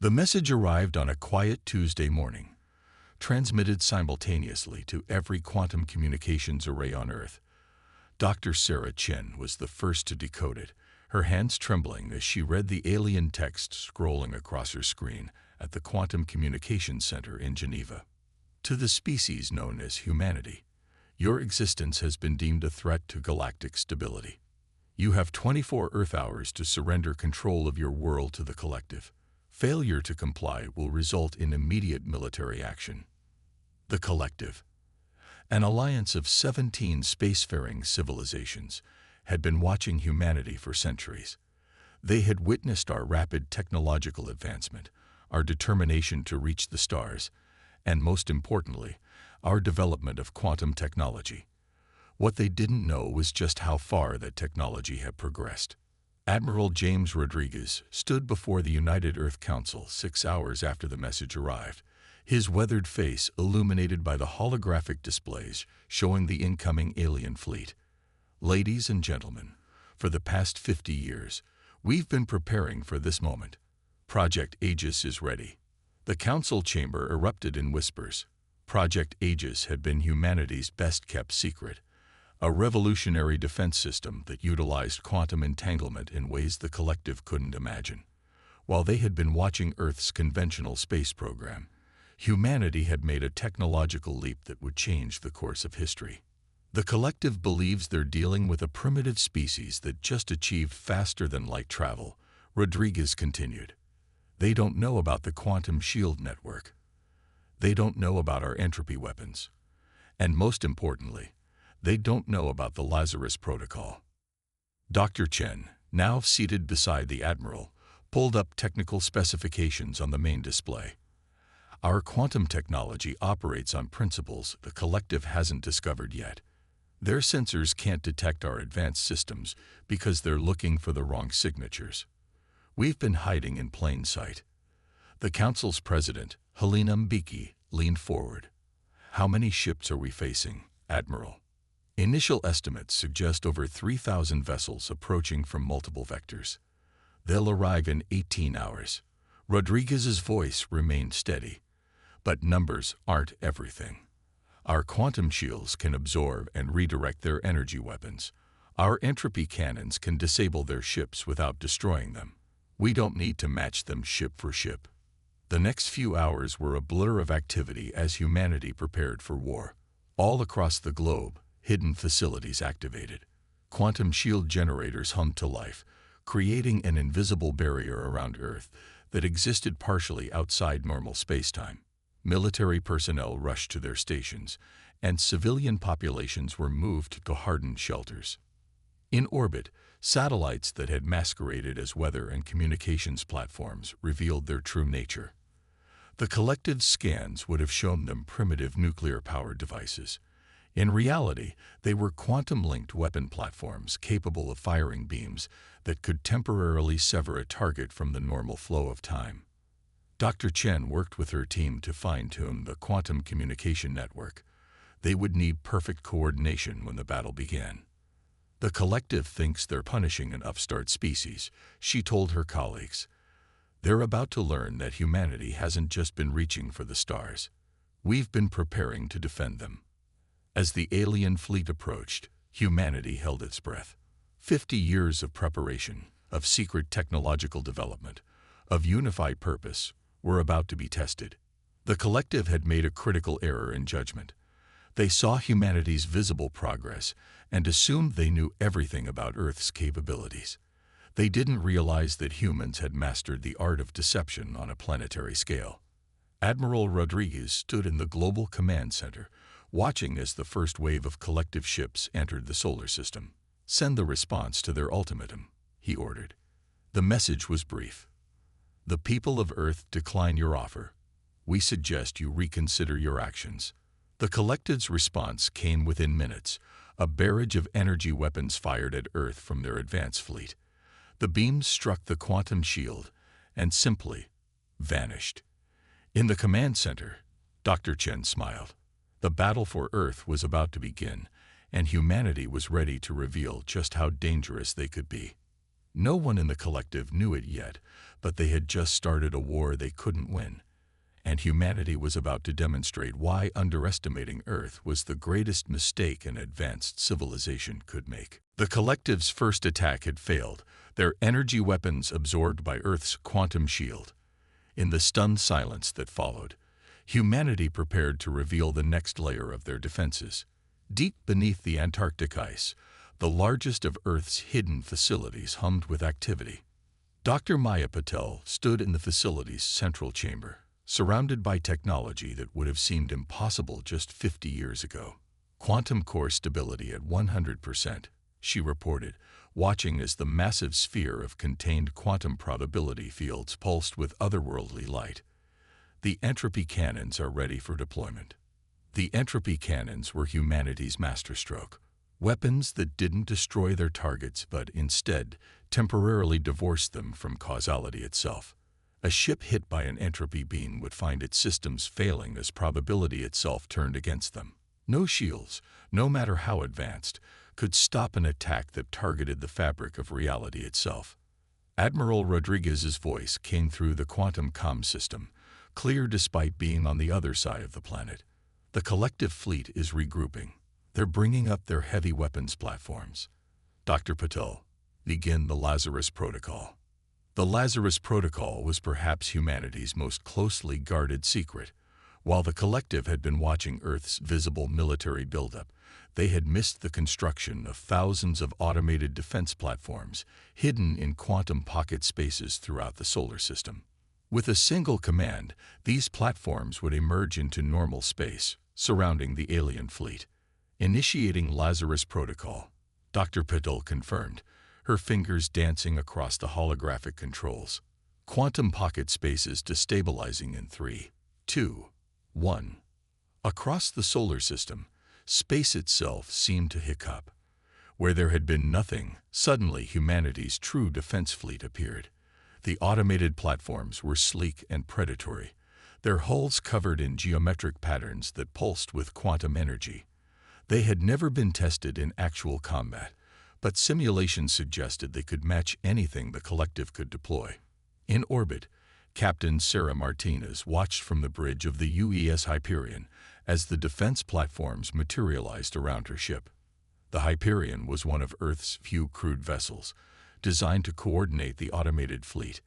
The message arrived on a quiet Tuesday morning, transmitted simultaneously to every quantum communications array on Earth. Dr. Sarah Chen was the first to decode it, her hands trembling as she read the alien text scrolling across her screen at the Quantum Communications Center in Geneva. To the species known as humanity, your existence has been deemed a threat to galactic stability. You have 24 Earth hours to surrender control of your world to the collective. Failure to comply will result in immediate military action. The collective, an alliance of 17 spacefaring civilizations, had been watching humanity for centuries. They had witnessed our rapid technological advancement, our determination to reach the stars, and most importantly, our development of quantum technology. What they didn't know was just how far that technology had progressed. Admiral James Rodriguez stood before the United Earth Council 6 hours after the message arrived, his weathered face illuminated by the holographic displays showing the incoming alien fleet. Ladies and gentlemen, for the past 50 years, we've been preparing for this moment. Project Aegis is ready. The council chamber erupted in whispers. Project Aegis had been humanity's best-kept secret, a revolutionary defense system that utilized quantum entanglement in ways the collective couldn't imagine. While they had been watching Earth's conventional space program, humanity had made a technological leap that would change the course of history. The collective believes they're dealing with a primitive species that just achieved faster-than-light travel, Rodriguez continued. They don't know about the quantum shield network. They don't know about our entropy weapons. And most importantly, they don't know about the Lazarus Protocol. Dr. Chen, now seated beside the Admiral, pulled up technical specifications on the main display. Our quantum technology operates on principles the collective hasn't discovered yet. Their sensors can't detect our advanced systems because they're looking for the wrong signatures. We've been hiding in plain sight. The Council's president, Helena Mbeki, leaned forward. How many ships are we facing, Admiral? Initial estimates suggest over 3,000 vessels approaching from multiple vectors. They'll arrive in 18 hours. Rodriguez's voice remained steady. But numbers aren't everything. Our quantum shields can absorb and redirect their energy weapons. Our entropy cannons can disable their ships without destroying them. We don't need to match them ship for ship. The next few hours were a blur of activity as humanity prepared for war. All across the globe, hidden facilities activated. Quantum shield generators hummed to life, creating an invisible barrier around Earth that existed partially outside normal spacetime. Military personnel rushed to their stations, and civilian populations were moved to hardened shelters. In orbit, satellites that had masqueraded as weather and communications platforms revealed their true nature. The collective scans would have shown them primitive nuclear-powered devices. In reality, they were quantum-linked weapon platforms capable of firing beams that could temporarily sever a target from the normal flow of time. Dr. Chen worked with her team to fine-tune the quantum communication network. They would need perfect coordination when the battle began. The collective thinks they're punishing an upstart species, she told her colleagues. They're about to learn that humanity hasn't just been reaching for the stars. We've been preparing to defend them. As the alien fleet approached, humanity held its breath. 50 years of preparation, of secret technological development, of unified purpose, were about to be tested. The collective had made a critical error in judgment. They saw humanity's visible progress and assumed they knew everything about Earth's capabilities. They didn't realize that humans had mastered the art of deception on a planetary scale. Admiral Rodriguez stood in the Global Command Center, watching as the first wave of collective ships entered the solar system. Send the response to their ultimatum, he ordered. The message was brief. The people of Earth decline your offer. We suggest you reconsider your actions. The collective's response came within minutes, a barrage of energy weapons fired at Earth from their advance fleet. The beams struck the quantum shield and simply vanished. In the command center, Dr. Chen smiled. The battle for Earth was about to begin, and humanity was ready to reveal just how dangerous they could be. No one in the collective knew it yet, but they had just started a war they couldn't win, and humanity was about to demonstrate why underestimating Earth was the greatest mistake an advanced civilization could make. The collective's first attack had failed, their energy weapons absorbed by Earth's quantum shield. In the stunned silence that followed, humanity prepared to reveal the next layer of their defenses. Deep beneath the Antarctic ice, the largest of Earth's hidden facilities hummed with activity. Dr. Maya Patel stood in the facility's central chamber, surrounded by technology that would have seemed impossible just 50 years ago. Quantum core stability at 100%, she reported, watching as the massive sphere of contained quantum probability fields pulsed with otherworldly light. The entropy cannons are ready for deployment. The entropy cannons were humanity's masterstroke. Weapons that didn't destroy their targets but instead temporarily divorced them from causality itself. A ship hit by an entropy beam would find its systems failing as probability itself turned against them. No shields, no matter how advanced, could stop an attack that targeted the fabric of reality itself. Admiral Rodriguez's voice came through the quantum comm system, clear despite being on the other side of the planet. The collective fleet is regrouping. They're bringing up their heavy weapons platforms. Dr. Patel, begin the Lazarus Protocol. The Lazarus Protocol was perhaps humanity's most closely guarded secret. While the collective had been watching Earth's visible military buildup, they had missed the construction of thousands of automated defense platforms hidden in quantum pocket spaces throughout the solar system. With a single command, these platforms would emerge into normal space, surrounding the alien fleet. Initiating Lazarus Protocol, Dr. Patel confirmed, her fingers dancing across the holographic controls. Quantum pocket spaces destabilizing in 3, 2, 1. Across the solar system, space itself seemed to hiccup. Where there had been nothing, suddenly humanity's true defense fleet appeared. The automated platforms were sleek and predatory, their hulls covered in geometric patterns that pulsed with quantum energy. They had never been tested in actual combat, but simulations suggested they could match anything the collective could deploy. In orbit, Captain Sarah Martinez watched from the bridge of the UES Hyperion as the defense platforms materialized around her ship. The Hyperion was one of Earth's few crewed vessels, designed to coordinate the automated fleet.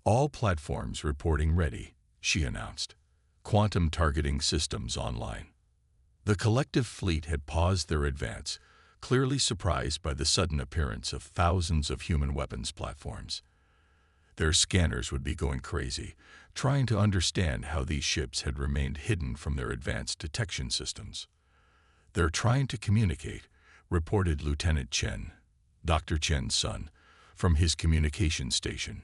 All platforms reporting ready, she announced. Quantum targeting systems online. The collective fleet had paused their advance, clearly surprised by the sudden appearance of thousands of human weapons platforms. Their scanners would be going crazy, trying to understand how these ships had remained hidden from their advanced detection systems. "They're trying to communicate," reported Lieutenant Chen, Dr. Chen's son, from his communication station.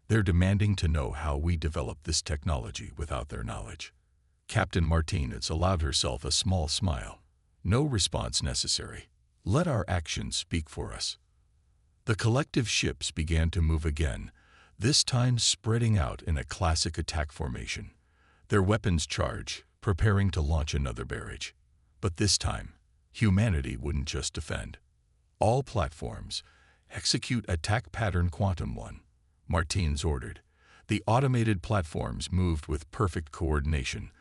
"They're demanding to know how we developed this technology without their knowledge." Captain Martinez allowed herself a small smile. "No response necessary. Let our actions speak for us." The collective ships began to move again, this time spreading out in a classic attack formation, their weapons charged, preparing to launch another barrage. But this time, humanity wouldn't just defend. "All platforms, execute attack pattern Quantum 1, Martinez ordered. The automated platforms moved with perfect coordination,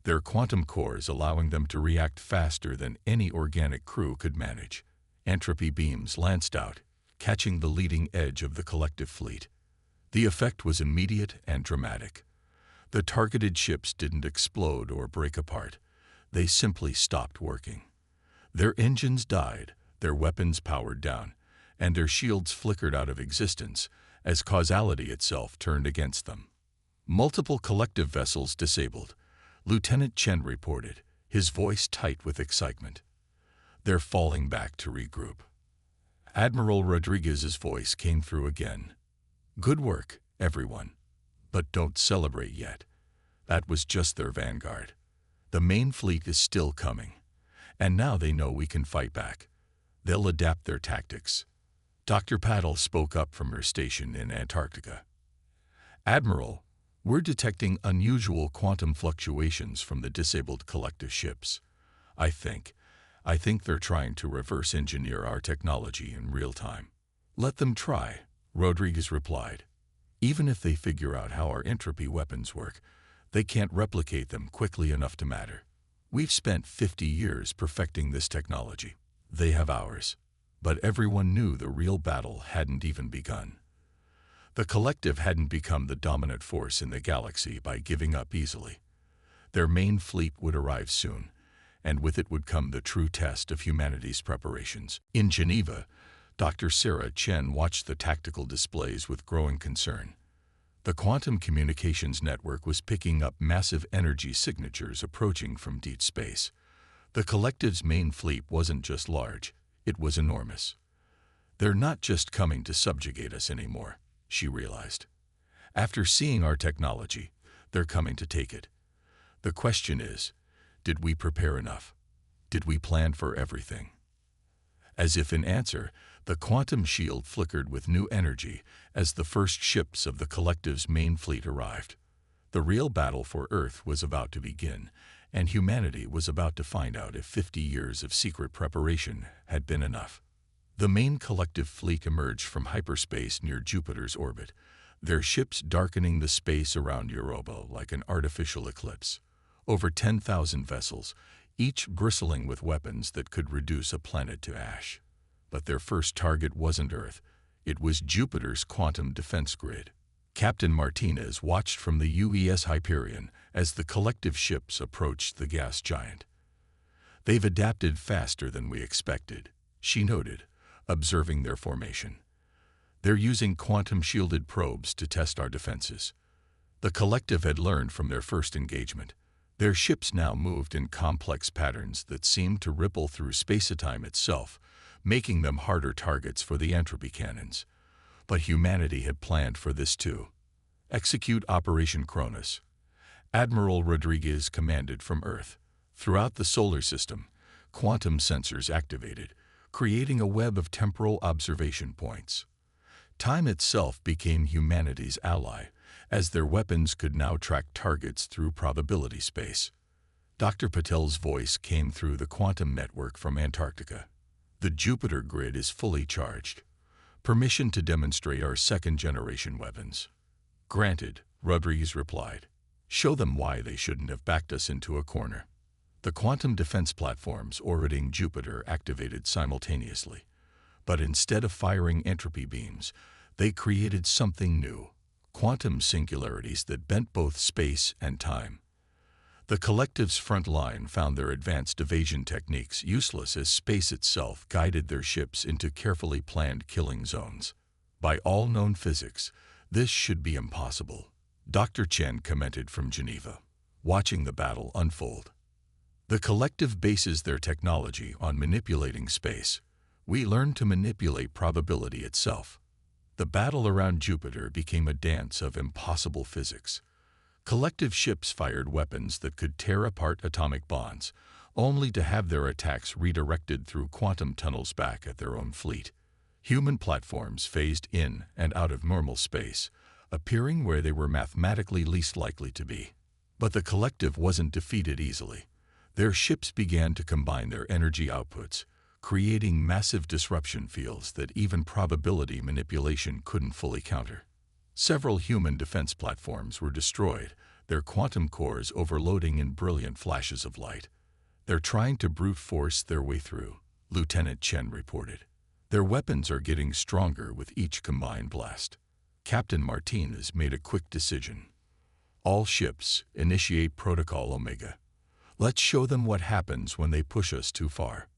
their quantum cores allowing them to react faster than any organic crew could manage. Entropy beams lanced out, catching the leading edge of the collective fleet. The effect was immediate and dramatic. The targeted ships didn't explode or break apart. They simply stopped working. Their engines died, their weapons powered down, and their shields flickered out of existence as causality itself turned against them. Multiple collective vessels disabled, Lieutenant Chen reported, his voice tight with excitement. "They're falling back to regroup." Admiral Rodriguez's voice came through again. "Good work, everyone. But don't celebrate yet. That was just their vanguard. The main fleet is still coming. And now they know we can fight back. They'll adapt their tactics." Dr. Patel spoke up from her station in Antarctica. "Admiral, we're detecting unusual quantum fluctuations from the disabled collective ships. I think they're trying to reverse engineer our technology in real time." "Let them try," Rodriguez replied. Even if they figure out how our entropy weapons work, they can't replicate them quickly enough to matter. We've spent 50 years perfecting this technology. They have ours. But everyone knew the real battle hadn't even begun. The collective hadn't become the dominant force in the galaxy by giving up easily. Their main fleet would arrive soon, and with it would come the true test of humanity's preparations. In Geneva, Dr. Sarah Chen watched the tactical displays with growing concern. The quantum communications network was picking up massive energy signatures approaching from deep space. The collective's main fleet wasn't just large, it was enormous. They're not just coming to subjugate us anymore, she realized. After seeing our technology, they're coming to take it. The question is, did we prepare enough? Did we plan for everything? As if in answer, the quantum shield flickered with new energy as the first ships of the collective's main fleet arrived. The real battle for Earth was about to begin, and humanity was about to find out if 50 years of secret preparation had been enough. The main collective fleet emerged from hyperspace near Jupiter's orbit, their ships darkening the space around Europa like an artificial eclipse. Over 10,000 vessels, each bristling with weapons that could reduce a planet to ash. But their first target wasn't Earth, it was Jupiter's quantum defense grid. Captain Martinez watched from the UES Hyperion as the collective ships approached the gas giant. They've adapted faster than we expected, she noted, observing their formation. They're using quantum-shielded probes to test our defenses. The collective had learned from their first engagement. Their ships now moved in complex patterns that seemed to ripple through space-time itself, making them harder targets for the entropy cannons. But humanity had planned for this too. Execute Operation Cronus. Admiral Rodriguez commanded from Earth. Throughout the solar system, quantum sensors activated, creating a web of temporal observation points. Time itself became humanity's ally, as their weapons could now track targets through probability space. Dr. Patel's voice came through the quantum network from Antarctica. The Jupiter grid is fully charged. Permission to demonstrate our second-generation weapons. Granted, Rodriguez replied. Show them why they shouldn't have backed us into a corner. The quantum defense platforms orbiting Jupiter activated simultaneously. But instead of firing entropy beams, they created something new. Quantum singularities that bent both space and time. The collective's front line found their advanced evasion techniques useless as space itself guided their ships into carefully planned killing zones. By all known physics, this should be impossible, Dr. Chen commented from Geneva, watching the battle unfold. The collective bases their technology on manipulating space. We learned to manipulate probability itself. The battle around Jupiter became a dance of impossible physics. Collective ships fired weapons that could tear apart atomic bonds, only to have their attacks redirected through quantum tunnels back at their own fleet. Human platforms phased in and out of normal space, appearing where they were mathematically least likely to be. But the collective wasn't defeated easily. Their ships began to combine their energy outputs, creating massive disruption fields that even probability manipulation couldn't fully counter. Several human defense platforms were destroyed, their quantum cores overloading in brilliant flashes of light. They're trying to brute force their way through, Lieutenant Chen reported. Their weapons are getting stronger with each combined blast. Captain Martinez made a quick decision. All ships, initiate Protocol Omega. Let's show them what happens when they push us too far.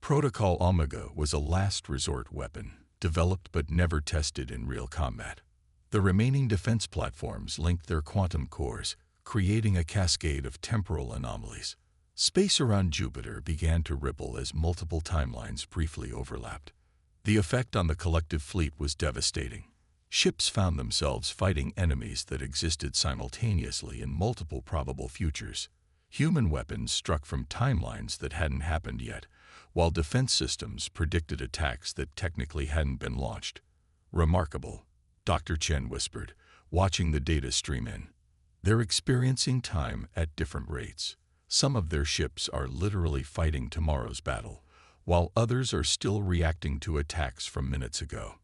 Protocol Omega was a last resort weapon, developed but never tested in real combat. The remaining defense platforms linked their quantum cores, creating a cascade of temporal anomalies. Space around Jupiter began to ripple as multiple timelines briefly overlapped. The effect on the collective fleet was devastating. Ships found themselves fighting enemies that existed simultaneously in multiple probable futures. Human weapons struck from timelines that hadn't happened yet, while defense systems predicted attacks that technically hadn't been launched. Remarkable, Dr. Chen whispered, watching the data stream in. They're experiencing time at different rates. Some of their ships are literally fighting tomorrow's battle, while others are still reacting to attacks from minutes ago.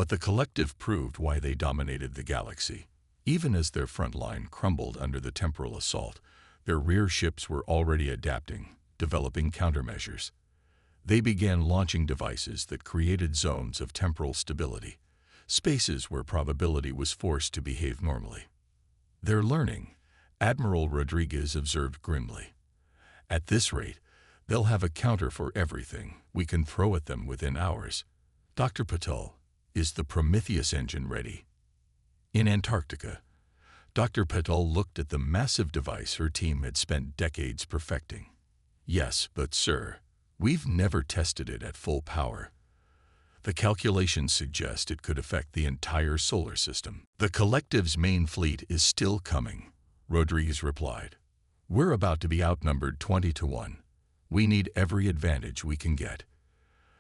But the collective proved why they dominated the galaxy. Even as their front line crumbled under the temporal assault, their rear ships were already adapting, developing countermeasures. They began launching devices that created zones of temporal stability, spaces where probability was forced to behave normally. They're learning, Admiral Rodriguez observed grimly. At this rate, they'll have a counter for everything we can throw at them within hours. Dr. Patel, is the Prometheus engine ready? In Antarctica, Dr. Patel looked at the massive device her team had spent decades perfecting. Yes, but sir, we've never tested it at full power. The calculations suggest it could affect the entire solar system. The collective's main fleet is still coming, Rodriguez replied. We're about to be outnumbered 20-1. We need every advantage we can get.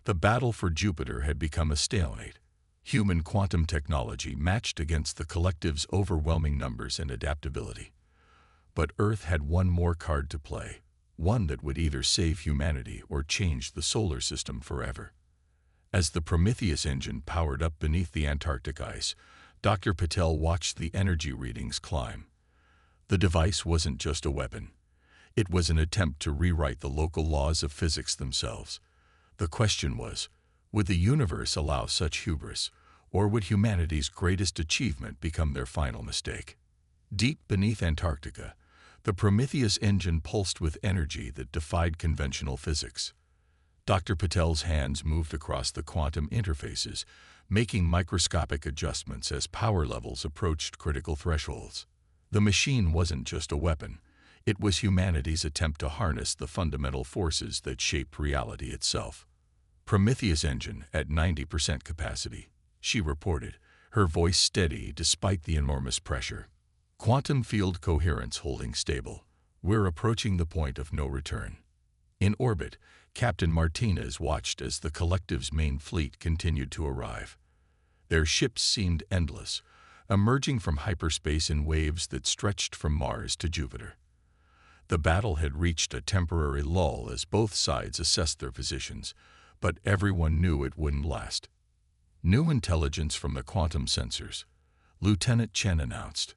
The battle for Jupiter had become a stalemate. Human quantum technology matched against the collective's overwhelming numbers and adaptability. But Earth had one more card to play, one that would either save humanity or change the solar system forever. As the Prometheus engine powered up beneath the Antarctic ice, Dr. Patel watched the energy readings climb. The device wasn't just a weapon. It was an attempt to rewrite the local laws of physics themselves. The question was, would the universe allow such hubris, or would humanity's greatest achievement become their final mistake? Deep beneath Antarctica, the Prometheus engine pulsed with energy that defied conventional physics. Dr. Patel's hands moved across the quantum interfaces, making microscopic adjustments as power levels approached critical thresholds. The machine wasn't just a weapon. It was humanity's attempt to harness the fundamental forces that shaped reality itself. Prometheus engine at 90% capacity, she reported, her voice steady despite the enormous pressure. Quantum field coherence holding stable. We're approaching the point of no return. In orbit, Captain Martinez watched as the collective's main fleet continued to arrive. Their ships seemed endless, emerging from hyperspace in waves that stretched from Mars to Jupiter. The battle had reached a temporary lull as both sides assessed their positions, but everyone knew it wouldn't last. New intelligence from the quantum sensors, Lieutenant Chen announced.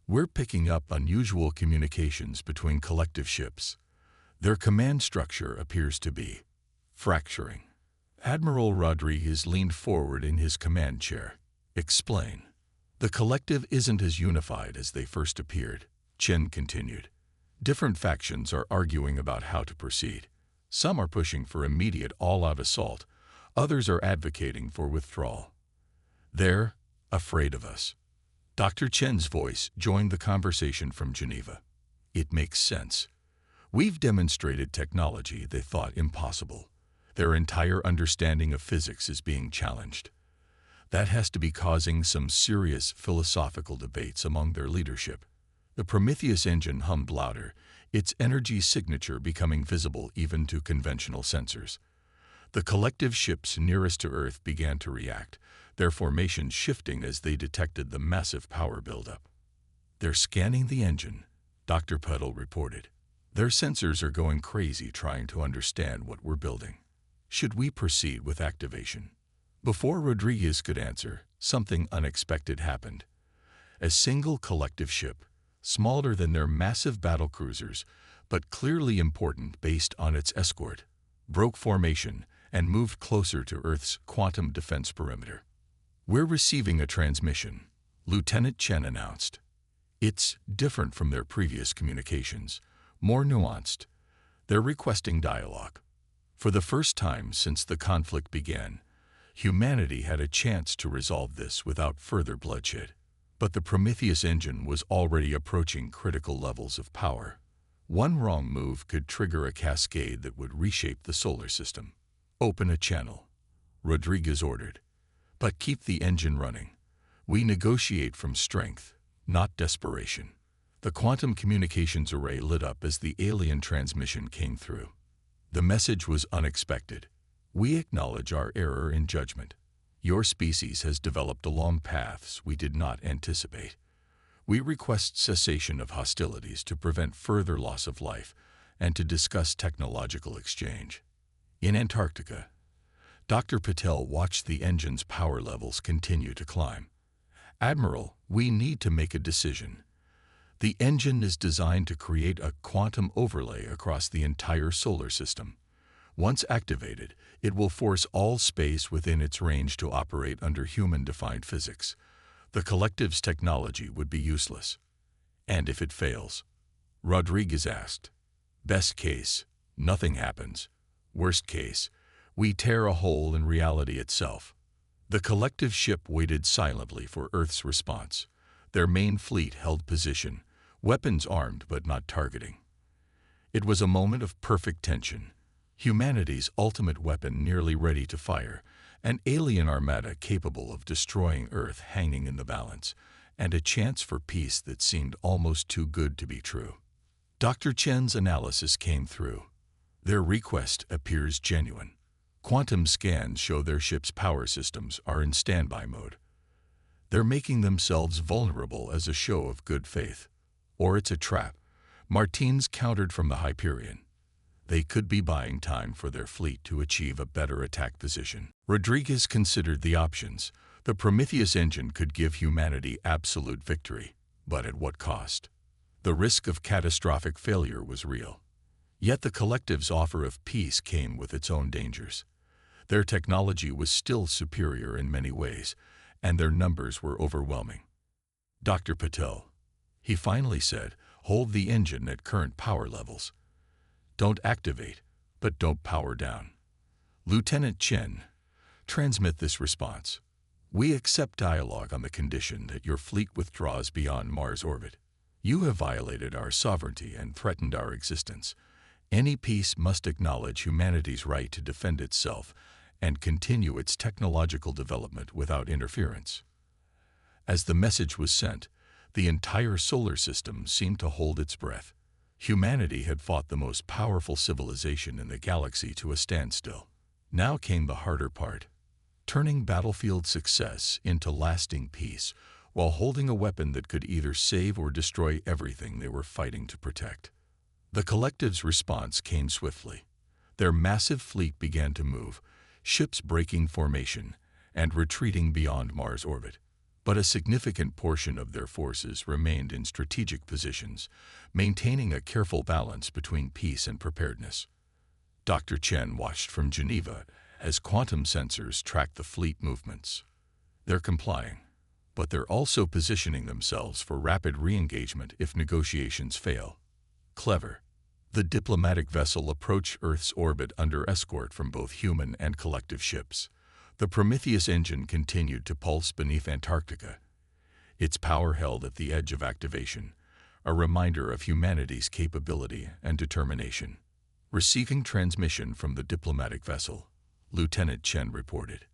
We're picking up unusual communications between collective ships. Their command structure appears to be fracturing. Admiral Rodriguez leaned forward in his command chair. Explain. The collective isn't as unified as they first appeared, Chen continued. Different factions are arguing about how to proceed. Some are pushing for immediate all-out assault. Others are advocating for withdrawal. They're afraid of us. Dr. Chen's voice joined the conversation from Geneva. It makes sense. We've demonstrated technology they thought impossible. Their entire understanding of physics is being challenged. That has to be causing some serious philosophical debates among their leadership. The Prometheus engine hummed louder, its energy signature becoming visible even to conventional sensors. The collective ships nearest to Earth began to react, their formations shifting as they detected the massive power buildup. They're scanning the engine, Dr. Puddle reported. Their sensors are going crazy trying to understand what we're building. Should we proceed with activation? Before Rodriguez could answer, something unexpected happened. A single collective ship, smaller than their massive battle cruisers, but clearly important based on its escort, broke formation and moved closer to Earth's quantum defense perimeter. We're receiving a transmission, Lieutenant Chen announced. It's different from their previous communications, more nuanced. They're requesting dialogue. For the first time since the conflict began, humanity had a chance to resolve this without further bloodshed. But the Prometheus engine was already approaching critical levels of power. One wrong move could trigger a cascade that would reshape the solar system. Open a channel, Rodriguez ordered. But keep the engine running. We negotiate from strength, not desperation. The quantum communications array lit up as the alien transmission came through. The message was unexpected. We acknowledge our error in judgment. Your species has developed along paths we did not anticipate. We request cessation of hostilities to prevent further loss of life and to discuss technological exchange. In Antarctica, Dr. Patel watched the engine's power levels continue to climb. "Admiral, we need to make a decision. The engine is designed to create a quantum overlay across the entire solar system. Once activated, it will force all space within its range to operate under human-defined physics. The collective's technology would be useless." "And if it fails?" Rodriguez asked. "Best case, nothing happens. Worst case, we tear a hole in reality itself." The collective ship waited silently for Earth's response. Their main fleet held position, weapons armed but not targeting. It was a moment of perfect tension. Humanity's ultimate weapon nearly ready to fire, an alien armada capable of destroying Earth hanging in the balance, and a chance for peace that seemed almost too good to be true. Dr. Chen's analysis came through. Their request appears genuine. Quantum scans show their ship's power systems are in standby mode. They're making themselves vulnerable as a show of good faith. Or it's a trap. Martins countered from the Hyperion. They could be buying time for their fleet to achieve a better attack position. Rodriguez considered the options. The Prometheus engine could give humanity absolute victory, but at what cost? The risk of catastrophic failure was real. Yet the collective's offer of peace came with its own dangers. Their technology was still superior in many ways, and their numbers were overwhelming. "Dr. Patel," he finally said, "hold the engine at current power levels. Don't activate, but don't power down. Lieutenant Chen, transmit this response. We accept dialogue on the condition that your fleet withdraws beyond Mars' orbit. You have violated our sovereignty and threatened our existence. Any peace must acknowledge humanity's right to defend itself and continue its technological development without interference." As the message was sent, the entire solar system seemed to hold its breath. Humanity had fought the most powerful civilization in the galaxy to a standstill. Now came the harder part, turning battlefield success into lasting peace while holding a weapon that could either save or destroy everything they were fighting to protect. The collective's response came swiftly. Their massive fleet began to move, ships breaking formation and retreating beyond Mars' orbit. But a significant portion of their forces remained in strategic positions, maintaining a careful balance between peace and preparedness. Dr. Chen watched from Geneva as quantum sensors tracked the fleet movements. They're complying, but they're also positioning themselves for rapid re-engagement if negotiations fail. Clever. The diplomatic vessel approached Earth's orbit under escort from both human and collective ships. The Prometheus engine continued to pulse beneath Antarctica, its power held at the edge of activation, a reminder of humanity's capability and determination. Receiving transmission from the diplomatic vessel, Lieutenant Chen reported.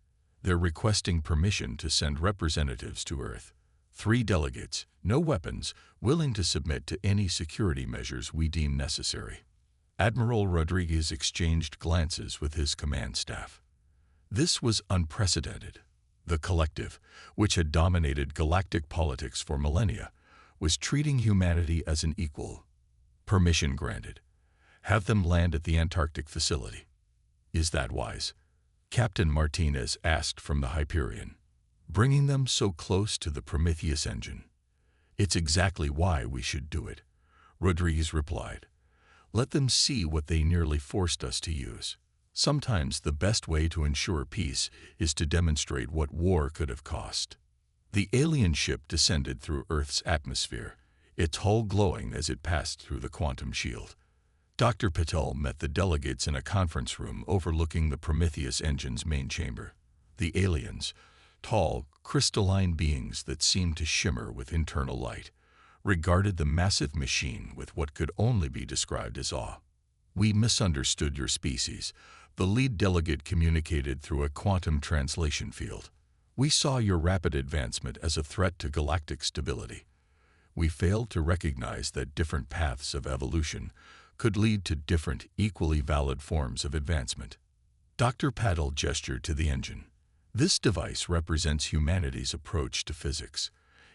They're requesting permission to send representatives to Earth. 3 delegates, no weapons, willing to submit to any security measures we deem necessary. Admiral Rodriguez exchanged glances with his command staff. This was unprecedented. The collective, which had dominated galactic politics for millennia, was treating humanity as an equal. Permission granted. Have them land at the Antarctic facility. Is that wise? Captain Martinez asked from the Hyperion. Bringing them so close to the Prometheus engine. It's exactly why we should do it, Rodriguez replied. Let them see what they nearly forced us to use. Sometimes the best way to ensure peace is to demonstrate what war could have cost. The alien ship descended through Earth's atmosphere, its hull glowing as it passed through the quantum shield. Dr. Patel met the delegates in a conference room overlooking the Prometheus engine's main chamber. The aliens, tall, crystalline beings that seemed to shimmer with internal light, regarded the massive machine with what could only be described as awe. We misunderstood your species, the lead delegate communicated through a quantum translation field. We saw your rapid advancement as a threat to galactic stability. We failed to recognize that different paths of evolution could lead to different, equally valid forms of advancement. Dr. Patel gestured to the engine. This device represents humanity's approach to physics.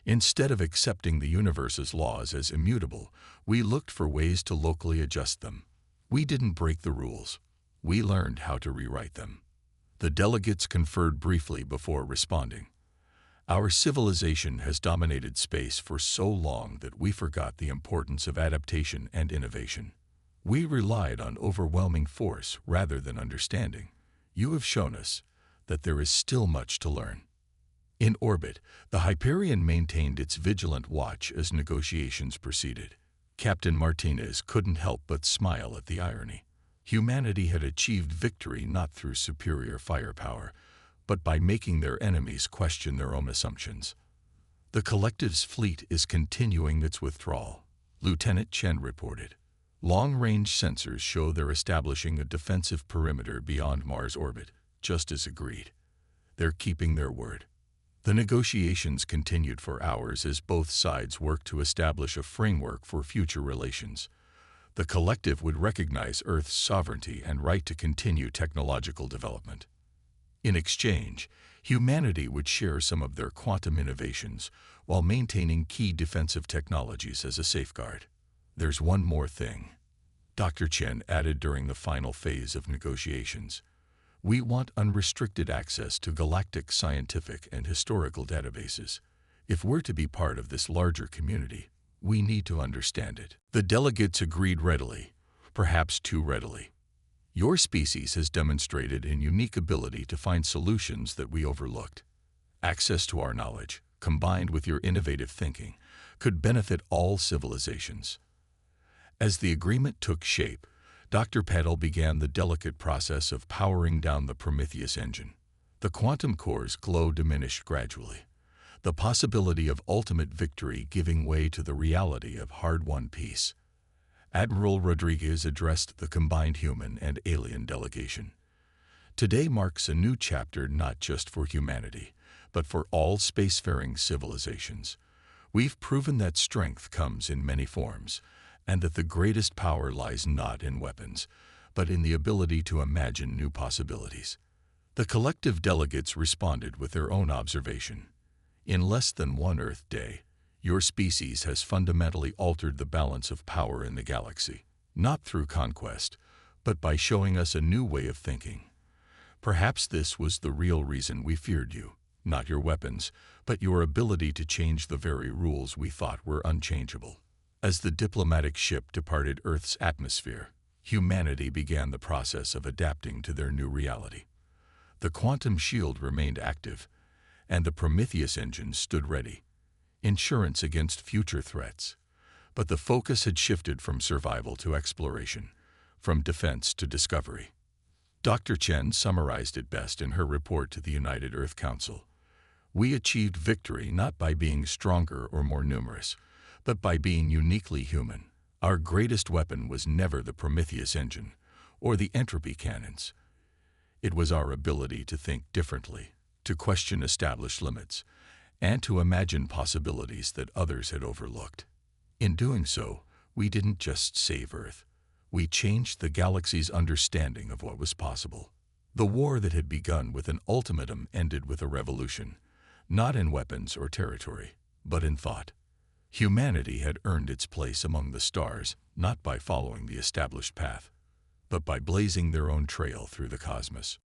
Instead of accepting the universe's laws as immutable, we looked for ways to locally adjust them. We didn't break the rules. We learned how to rewrite them. The delegates conferred briefly before responding. Our civilization has dominated space for so long that we forgot the importance of adaptation and innovation. We relied on overwhelming force rather than understanding. You have shown us that there is still much to learn. In orbit, the Hyperion maintained its vigilant watch as negotiations proceeded. Captain Martinez couldn't help but smile at the irony. Humanity had achieved victory not through superior firepower, but by making their enemies question their own assumptions. The collective's fleet is continuing its withdrawal, Lieutenant Chen reported. Long-range sensors show they're establishing a defensive perimeter beyond Mars' orbit, just as agreed. They're keeping their word. The negotiations continued for hours as both sides worked to establish a framework for future relations. The collective would recognize Earth's sovereignty and right to continue technological development. In exchange, humanity would share some of their quantum innovations while maintaining key defensive technologies as a safeguard. There's one more thing, Dr. Chen added during the final phase of negotiations. We want unrestricted access to galactic scientific and historical databases. If we're to be part of this larger community, we need to understand it. The delegates agreed readily, perhaps too readily. Your species has demonstrated a unique ability to find solutions that we overlooked. Access to our knowledge, combined with your innovative thinking, could benefit all civilizations. As the agreement took shape, Dr. Petal began the delicate process of powering down the Prometheus engine. The quantum core's glow diminished gradually, the possibility of ultimate victory giving way to the reality of hard-won peace. Admiral Rodriguez addressed the combined human and alien delegation. Today marks a new chapter not just for humanity, but for all spacefaring civilizations. We've proven that strength comes in many forms, and that the greatest power lies not in weapons, but in the ability to imagine new possibilities. The collective delegates responded with their own observation. In less than one Earth day, your species has fundamentally altered the balance of power in the galaxy, not through conquest, but by showing us a new way of thinking. Perhaps this was the real reason we feared you, not your weapons, but your ability to change the very rules we thought were unchangeable. As the diplomatic ship departed Earth's atmosphere, humanity began the process of adapting to their new reality. The quantum shield remained active, and the Prometheus engine stood ready, insurance against future threats. But the focus had shifted from survival to exploration, from defense to discovery. Dr. Chen summarized it best in her report to the United Earth Council. We achieved victory not by being stronger or more numerous, but by being uniquely human. Our greatest weapon was never the Prometheus engine or the entropy cannons. It was our ability to think differently, to question established limits, and to imagine possibilities that others had overlooked. In doing so, we didn't just save Earth. We changed the galaxy's understanding of what was possible. The war that had begun with an ultimatum ended with a revolution, not in weapons or territory, but in thought. Humanity had earned its place among the stars, not by following the established path, but by blazing their own trail through the cosmos.